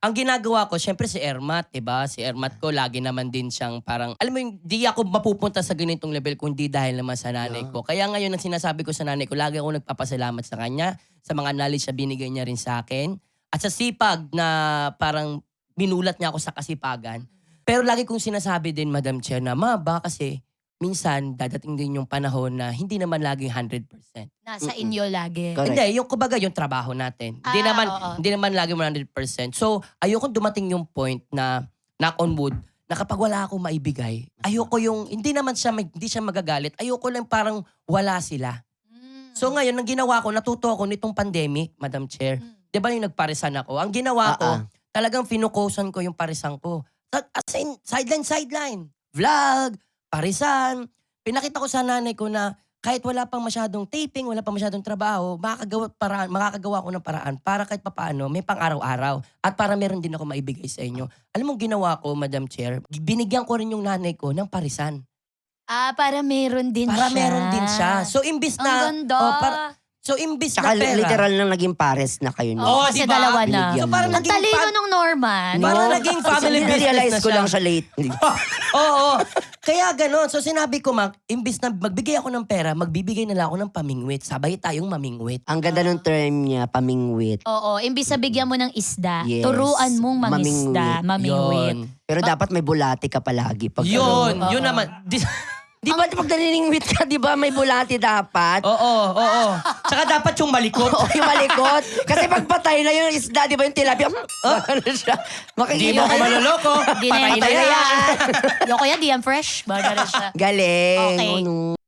ang ginagawa ko, syempre si Ermat, diba? Si Ermat ko, lagi naman din siyang parang, alam mo yung, di ako mapupunta sa ganitong level kung di dahil naman sa nanay ko. Kaya ngayon, ang sinasabi ko sa nanay ko, lagi ako nagpapasalamat sa kanya, sa mga knowledge na binigay niya rin sa akin, at sa sipag na parang binulat niya ako sa kasipagan. Pero lagi kong sinasabi din, Madam Chair, na baka kasi, minsan, dadating din yung panahon na hindi naman laging 100%. Nasa inyo lagi. Correct. Hindi, yung kumbaga yung trabaho natin. Hindi naman oo. hindi naman lagi 100%. So, ayoko dumating yung point na knock on wood na kapag wala akong maibigay, ayoko yung hindi naman siya hindi siya magagalit. Ayoko lang parang wala sila. So ngayon, ang ginawa ko, natuto ako nitong pandemic, Madam Chair. 'Di ba yung nagparisan ako? Ang ginawa ko, talagang finukusan ko yung parisan ko. As in, sideline. Vlog, parisan. Pinakita ko sa nanay ko na kahit wala pang masyadong taping, wala pang masyadong trabaho, makakagawa ko ng paraan para kahit papaano may pang-araw-araw at para meron din ako maibigay sa inyo. Alam mo ginawa ko, Madam Chair, binigyan ko rin yung nanay ko ng parisan. Para meron din Para siya. meron din siya. So imbis Ang na ganda. imbis Tsaka na pera. literal na naging pares na kayo. No? Oo, kasi diba? dalawa na. Binigyan So parang mo. Ang talino nung Norman. Parang naging family business realize na ko siya. lang siya lately. Oo. Kaya ganon. So sinabi ko, imbis na magbigay ako ng pera, magbibigay na lang ako ng pamingwit. Sabay tayong mamingwit. Ang ganda ng term niya, pamingwit. Oo, imbis na bigyan mo ng isda, Yes. turuan mong mangisda, mamingwit. Yun. Pero dapat may bulati ka palagi. Pag Yun. Yun naman. Di ba pag naniningwit ka, di ba may bulati dapat? Oo. Tsaka dapat yung malikot. Oo, yung malikot. Kasi pag patay na yung isda, di ba yung tilapia? Ano siya? Di Makikita mo ako kayo. maloloko. Di na Patay yan. na yan. Yung kuya, di yan fresh. Baga na siya. Galing. Okay. Ano?